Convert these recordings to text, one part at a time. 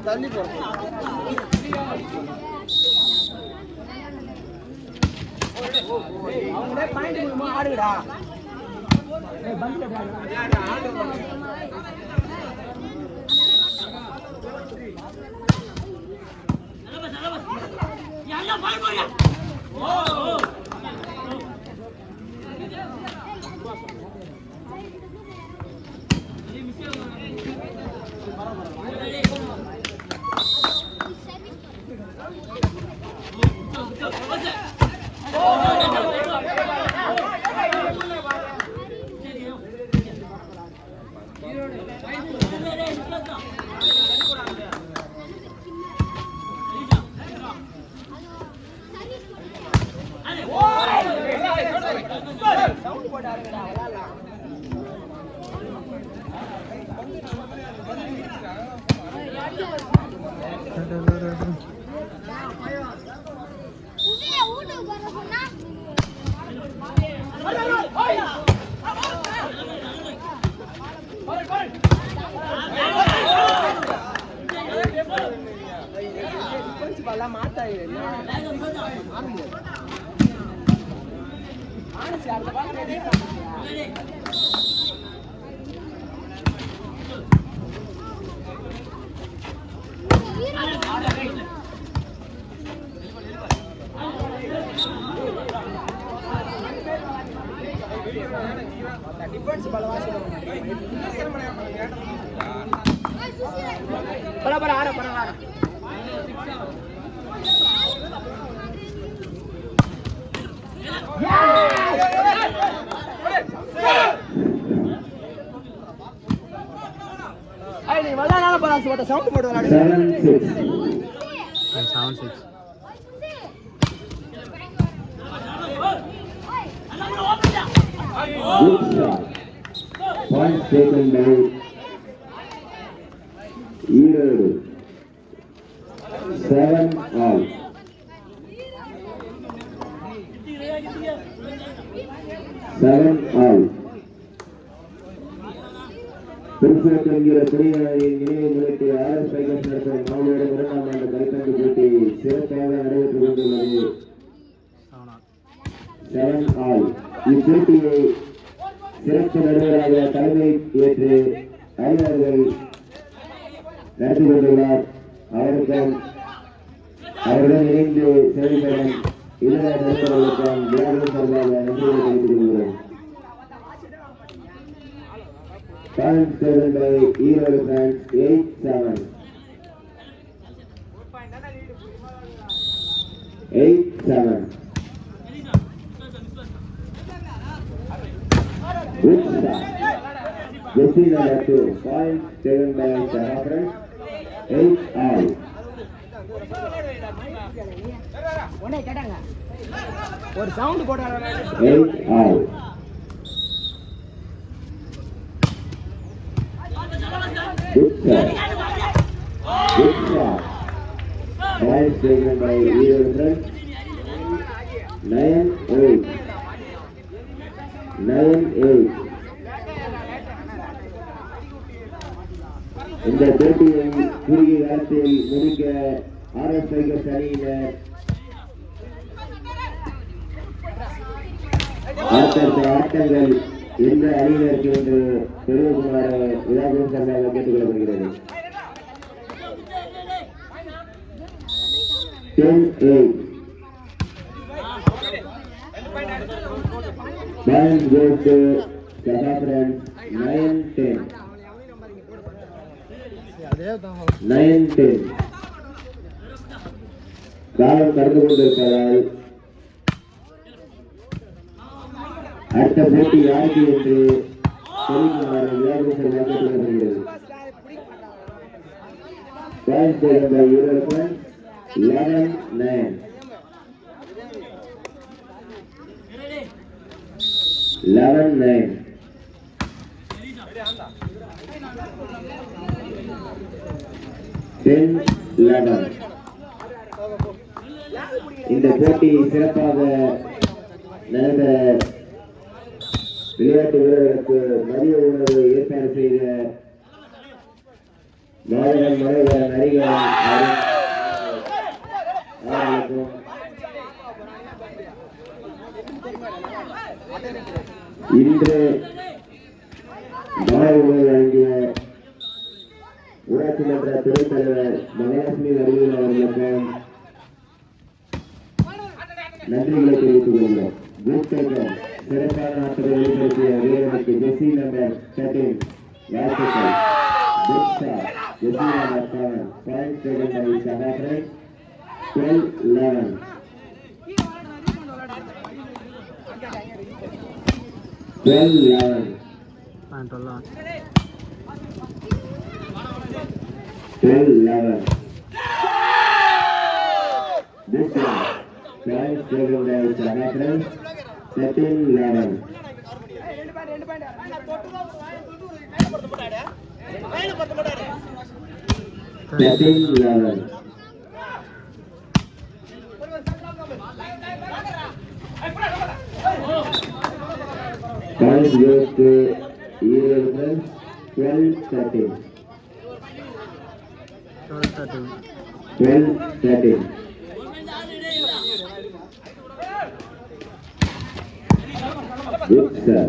தள்ளி போறோம். அவங்களே பாயிண்ட் கொடுமா ஆடுடா. டிஃபென்ஸ் பலவாசி பரபர ஆட பரவார ஐ நீ வந்தானால பராசு வட்ட சவுண்ட் போடு விளையாடு 7-6 Good shot. Point taken by Eero. 7 all. Tiruppur குடியாரின் நினைவு முறைக்கு ஆர்எஸ் பைகஸ் நடத்தும் மாநில 2ஆம் ஆண்டு கைப்பந்து போட்டி சிறப்பாக நடைபெற்றுக் கொண்டுள்ளது. 7 all. இப்போட்டியை சிறப்பு நடுவராக தலைமை ஏற்று அறிஞர்கள் நடத்தி கொண்டுள்ளார். அவருடன் இணைந்து செயல்படும் இதர நடுவர்களுக்கும் விழாவின் சார்பாக நன்றிகளை தெரிவித்துக் கொள்கிறோம். Point taken by Eero fans 8-7. 8-7. Good shot. Jersey number 2. Point taken by Shahapran. 8 all. ஒரு சவுண்ட் போடுறாங்க. 8 all. Good shot. Good shot. Point taken by Eero. 9-8. 9-8. இந்த போட்டியை குறுகிய காலத்தில் முடிக்க ஆர்எஸ் பைகஸ் அணியினர் ஆட்டங்கள் எந்த அணியினருக்கு என்று தெரிவிக்குமாறு விழாவின் சார்பாக கேட்டுக் கொள்ளப்படுகிறது. 10-8. Balance goes to Shahapran. 9-10. 9-10. காலம் கடந்து கொண்டிருப்பதால் அடுத்த போட்டி யாருக்கு என்று தெரிவிக்குமாறு விழாவின் சார்பாக கேட்டுக் கொள்ளப்படுகிறது. Point taken by Eero. 11-9. 11-9. இந்த போட்டி சிறப்பாக நடந்த விளையாட்டு வீரர்களுக்கு மதிய உணவு ஏற்பாடு செய்த மாவீரன் மனோகரன் அரிகரன் அவர்களுக்கும் இன்று மாணவர்கள் வழங்கிய ஊராட்சி மன்ற துணைத் தலைவர் மகாலட்சுமி அறிவியல் அவர்களுக்கும் நன்றிகளை தெரிவித்துக் கொள்கிறோம். பூஸ்டர்கள் சிறப்பான ஆற்றலை வெளிப்படுத்திய வீரர்களுக்கு ஜெசி நம்பர் 13 வாழ்த்துக்கள். புக்ஸா ஜெசினா நம்பர் 7 பாயிண்ட் டேக்கன் பை சகாத்ரை 12-11 12-11 Buksha points taken by Sahasran 13-11 13-11 points goes to Eagle 12-13 12-13 good sir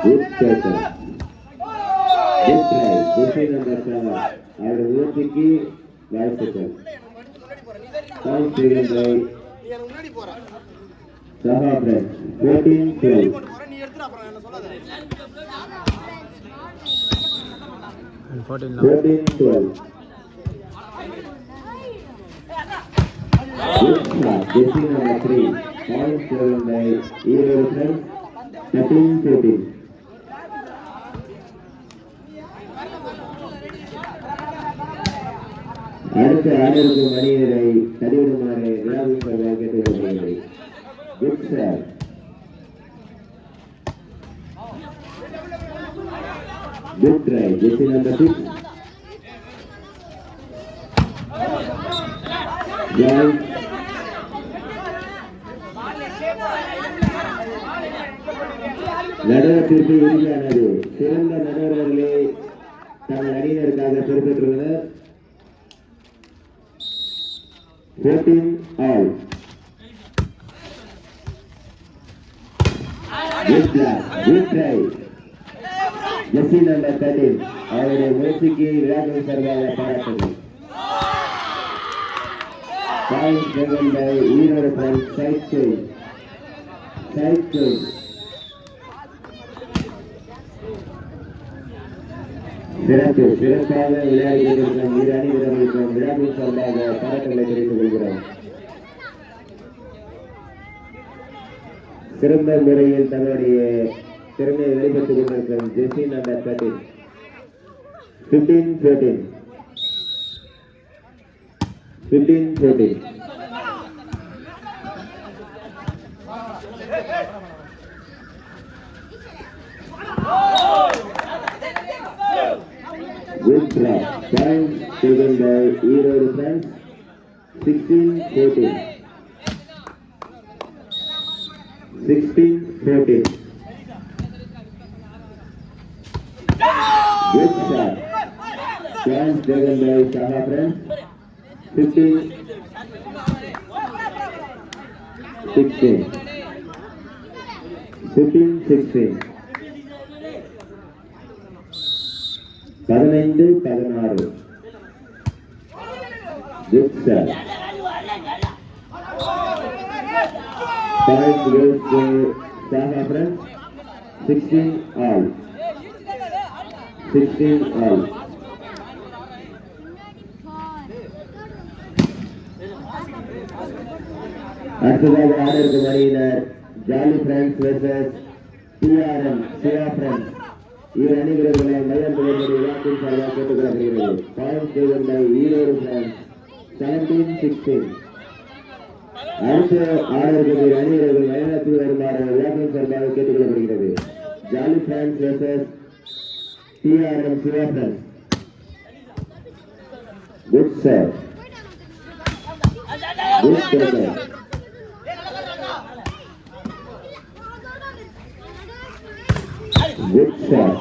good tackle good try Jesse number 7 our முயற்சிக்கு வாழ்த்துக்கள் point taken by Saha friends 14-12 14-12 Jesse number 3 points taken by Eagle friends 13-14 அடுத்த ஆண்டிற்கும் மணியரை தடிவிடுமாறு விழாவின் சார்பாக கேட்டுக்கொள்கிறது. Good sir good try ஜெசி number 6 join நடுவத்திற்கு இறுதியானது சிறந்த நடுவர்களே தங்கள் அணியினருக்காக பொறுப்பேற்றுள்ளனர். 14 all good job good try Jesse number 13 அவருடைய முயற்சிக்கு விழாக்கள் சார்பாக பாராட்டுகள். Point given by Eagle from side change சிறப்பாக விளையாடி கொண்டிருக்கும் இரு அணி வீரர்களுக்கும் விழாவின் சார்பாக பாராட்டுகளை தெரிவித்துக் கொள்கிறோம். சிறந்த முறையில் தன்னுடைய திறமையை வெளிப்படுத்திக் கொண்டிருக்கும் ஜெசி number 13 15-14 good try point taken by Eagle friends 16-14 good shot point taken by Saha friends 15-16 15-16 15-16 good shot point goes to Saha friends 16 all அடுத்ததாக ஆடிருக்கும் அணியினர் ஜாலி ஃப்ரெண்ட்ஸ் வெர்சஸ் டிஆர்எம் சியா ஃப்ரெண்ட்ஸ் இரு அணி வீரர்களை மைதானத்தில் விளையாட்டின் சார்பாக கேட்டுக்கொள்ளப்படுகிறது. Point taken by Erode friends 17-16 அடுத்த ஆடிருக்கும் இரு அணி வீரர்கள் மைதானத்தில் வருமாறு விளையாட்டின் சார்பாக கேட்டுக்கொள்ளப்படுகிறது. ஜாலி ஃப்ரெண்ட்ஸ் வெர்சஸ் டிஆர்எம் சியா friends good serve good tackle Good shot.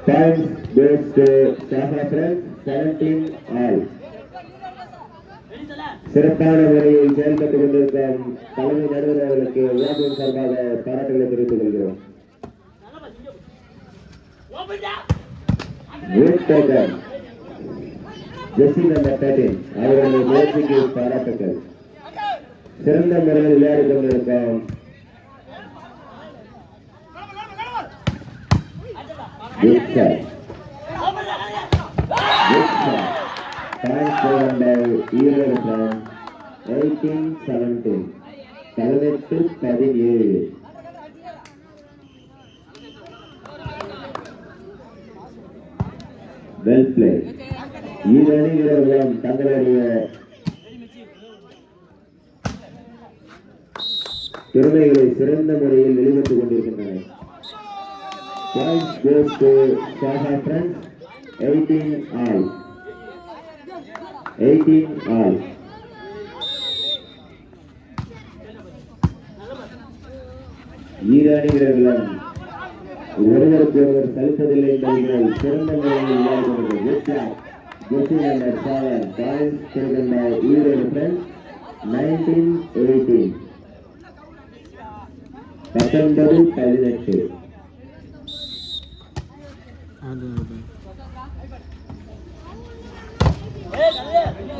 Points goes to Saha Friends, 17 all. சிறப்பான முறையில் செயல்பட்டுக் கொண்டிருக்கும் தலைமை நடுவர் அவர்களுக்கு விழாவின் சார்பாக பாராட்டுகளை தெரிவித்துக் கொள்கிறோம். ஜெர்சி நம்பர் 13 அவர்களுடைய முயற்சிக்கு பாராட்டுகள். சிறந்த முறையில் விளையாடி கொண்டிருக்கும் ஈரோடு 18-17 18-17. Well play. இரு அணி வீரர்களும் தங்களுடைய திறமைகளை சிறந்த முறையில் வெளிப்பட்டுக் கொண்டிருக்கின்றன. Points goes to Saha Friends, 18 all. 18 all. இரு அணி வீரர்களும் ஒருவருக்கு ஒருவர் சலிப்பதில்லை என்பதை சிறந்த முறையில் விளையாடி கொண்டிருக்கிறது. Erode friends 19-18 19-18.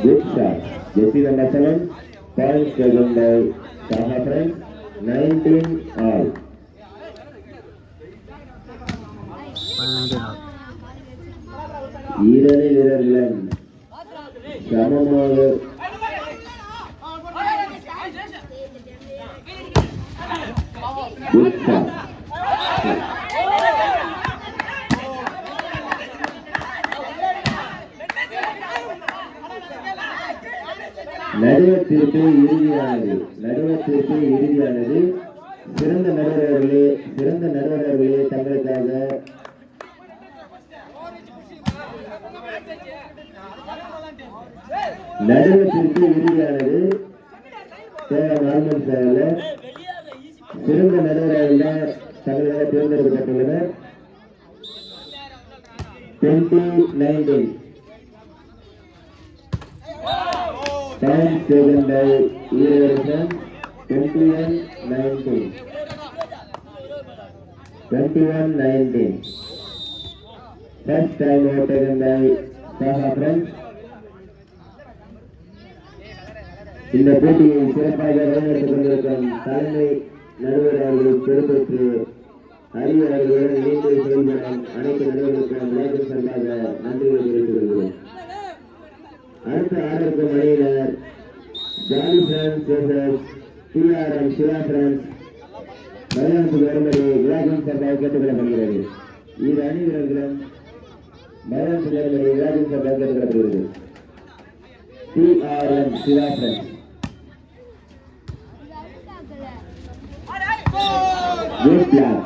Good shot. Jersey number 7, points taken by Saha Friends, 19 all. ஈரணி வீரர்களும் சமமாக Good shot. நடுவர் தீர்ப்பு இறுதியானது. சிறந்த நடுவர்களே தங்களுக்காக நடுவர் தீர்ப்பு இறுதியானது. சிறந்த நடுவர்கள் தங்களுக்காக தேர்ந்தெடுக்கப்பட்டுள்ளனர். 2019 Time taken by Erode 21-19 21-19. First time out taken by Saha Friends. இந்த போட்டியை சிறப்பாக வழிநடத்திக் கொண்டிருக்கும் தலைமை நடுவர் அவர்கள் பொறுப்பேற்று ஹரி அவர்களுடன் இணைந்து செயல்படும் அனைத்து நடுவர்களுக்கும் விளையாட்டு சார்பாக நன்றிகளை தெரிவித்துக் கொள்கிறோம். அடுத்த ஆடருக்கும் அணியினர் jolly friends versus TRM Siva friends மைதானத்துக்கு வரும்படி விளையாட்டின் சார்பாக கேட்டுக்கொள்ளப்படுகிறது. இரு அணி வீரர்களும் மைதானத்துக்கு வரும்படி விளையாட்டின் சார்பாக கேட்டுக்கொள்ளப்படுகிறது. TRM Siva friends. Good block.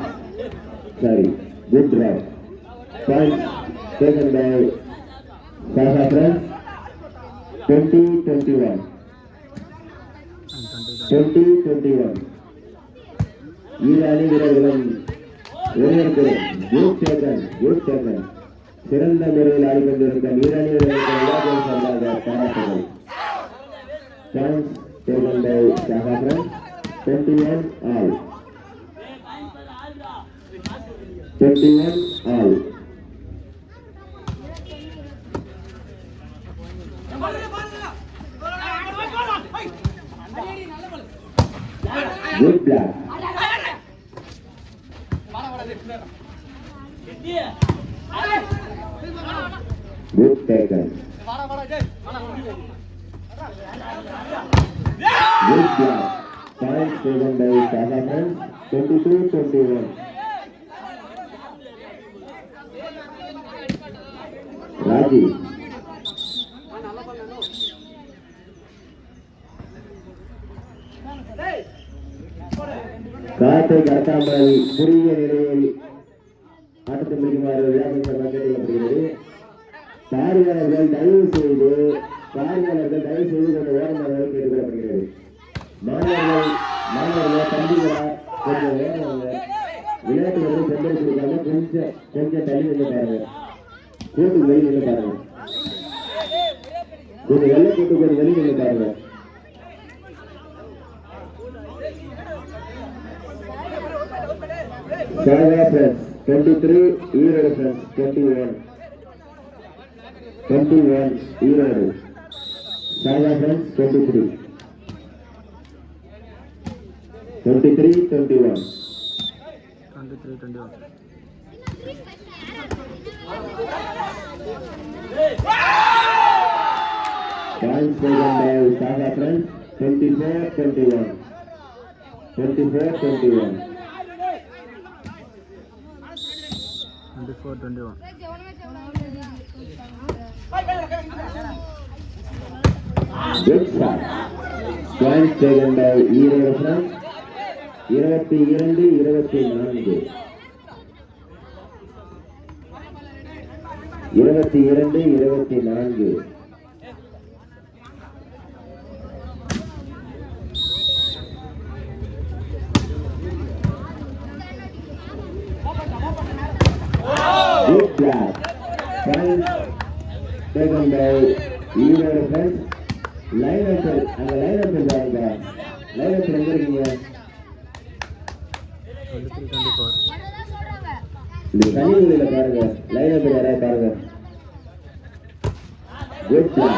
Good drop. Point taken by Saha Friends. 20-21. 20-21. இரு அணி வீரர்களும் good taken. சிறந்த முறையில் ஆடிக்கொண்டிருக்கும் இரு அணி வீரர்களுக்கு பாராட்டுகள். Points taken by Saha Friends. 21 all. 21 all. Good block. Good taken. Good block. Points taken by Saha Friends. 22-21. Raji. காட்டை கடத்தாமல் குறுகிய நிலையில் ஆட்டத்தை முடிக்குமாறு விளையாட்டு சபை கேட்டுக்கொள்ளப்படுகிறது. பார்வையாளர்கள் தயவு செய்து கொண்டு ஓரமாக கேட்டுக்கொள்ளப்படுகிறது. மாணவர்கள் தம்பிகளா கொஞ்சம் ஓரமாக விளையாட்டு கொஞ்சம் வெள்ளை போட்டு கொஞ்சம் வெளியே நின்று பாருங்க. சாகா friends 23, Erode friends 21. 21 Erode. Saka friends 23. 23, 21. 23-21. Points taken by Saga friends 24-21. 24-21. 24-21. Good shot. Points taken by Iro friends 22-24. 22-24. Good shot. Points taken by Iro friends. Line-up பாருங்க. line-up எங்க இருக்கீங்க? 23-24. இந்த கணினியில பாருங்க. line-up யாராவது பாருங்க. Good shot.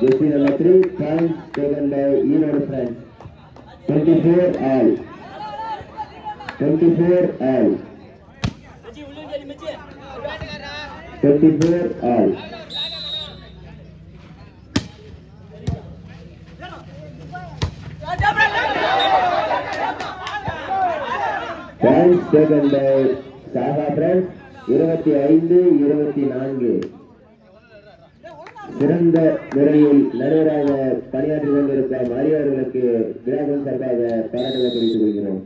Jersey number 3, points taken by Iro friends. 24 all. 24 all. 24 all. Points taken by Saga friends 25-24. சிறந்த முறையில் நடுவராக பணியாற்றிக் கொண்டிருக்க மாறியவர்களுக்கு விழாவின் சார்பாக பாராட்டுகளை தெரிவித்துக் கொள்கிறோம்.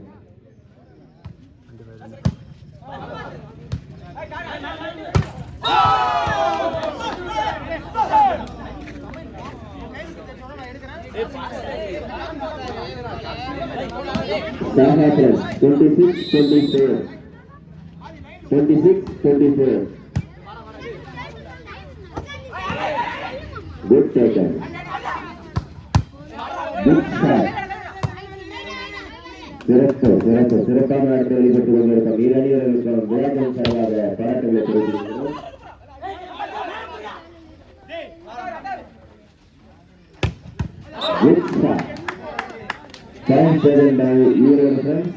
Saga friends 26-24. 26-24. Good taken. Good shot. சிறப்பான ஆட்டத்தை வெளிப்பட்டுக் கொண்டிருக்கும் வீரர்களுக்கும் விழாவின் சார்பாக பாராட்டுகளை தெரிவித்துள்ளோம். Good shot. Point taken by Iro friends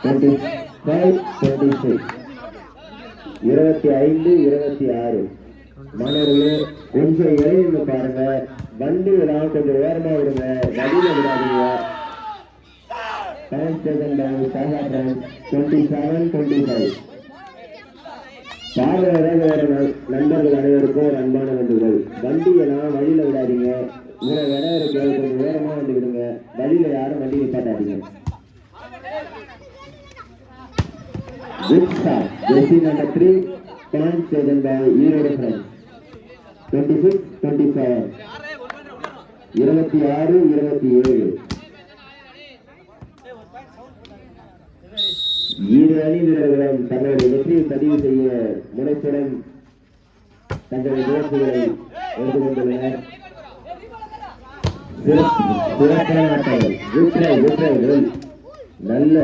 25-26. 25-26. மாணவர்களே கொஞ்சம் இறையில பாருங்க. வண்டி விடாம கொஞ்சம் ஓரமா விடுங்க. வழியில விடாதீங்க. Point taken by Saga friends 27-25. பார்வையாளர் நண்பர்கள் அனைவருக்கும் ஒரு அன்பான வேண்டுகோள். வண்டியெல்லாம் வழியில விடாதீங்க. உங்களை இடம் இருக்கு, கொஞ்சம் ஓரமா வந்து விடுங்க. வழியில யாரும் வண்டி நிப்பாட்டாதீங்க. Good shot. Jersey number 3, points taken by Iro friends 26-27. 26-27. இரு அணி வீரர்களும் தங்களுடைய வெற்றியை பதிவு செய்ய முனைப்புடன் தங்களுடைய முயற்சிகளை எடுத்துக்கொண்டுள்ளனர். சிறப்பான ஆட்டங்கள். நல்ல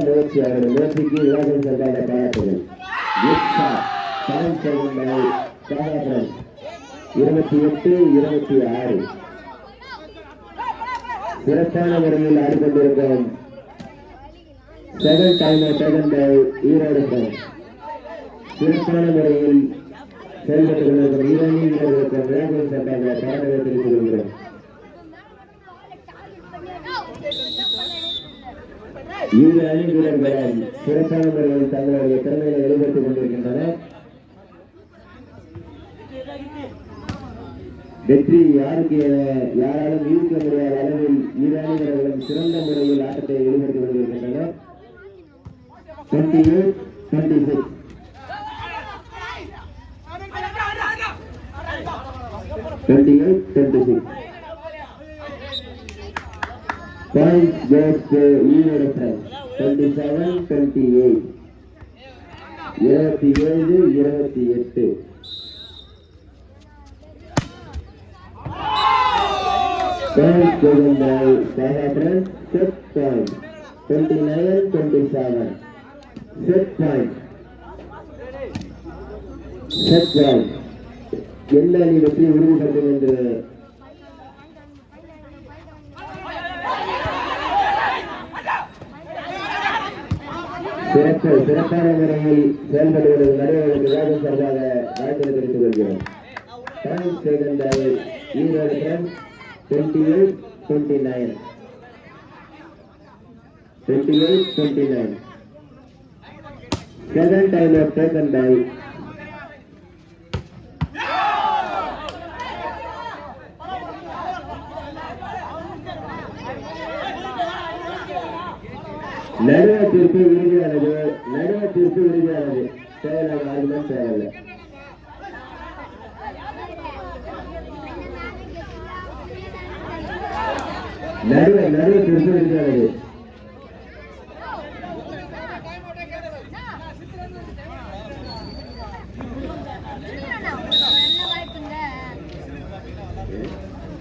முயற்சி. அவருடைய முயற்சிக்கு விழாவின் சார்பாக பாராட்டுகள். 28-26. சிறப்பான முறையில் ஆடிக்கொண்டிருக்கும் second time taken by Erode friends. சிறப்பான முறையில் செயல்பட்டுக் கொண்டிருக்கும் ஈரானி வீரர்களுக்கு விழாவின் சார்பாக பாராட்டுகளை தெரிவித்துக் கொள்கிறோம். இரு அணி வீரர்களும் சிறப்பான முறையில் தங்களுடைய திறமையை வெளிப்படுத்திக் கொண்டிருக்கின்றனர். வெற்றி யாருக்கு யாராலும் ஈர்க்க முடியாத அளவில் இரு அணி வீரர்களும் சிறந்த முறையில் ஆட்டத்தை வெளிப்படுத்திக் கொண்டிருக்கின்றனர். 28-26. Points goes to Iro friends 27-28. 27-28. Point given by Saha friends. Set point. 29-27. Set point. Set point. எந்த அணி வெற்றி உறுதிப்படுத்தும் என்று சிறப்பான முறையில் செயல்படுவது நடுவர்களுக்கு வேகம் சார்பாக வாழ்த்து தெரிவித்துக் கொள்கிறோம். Points taken by Erode friends 28-29. 28-29. Second time out taken by நடுவர் தீர்ப்பு இறுதியானது. தேவையில்லாத ஆர்குமெண்ட் தேவையில்லை. நடுவர் தீர்ப்பு இறுதியானது.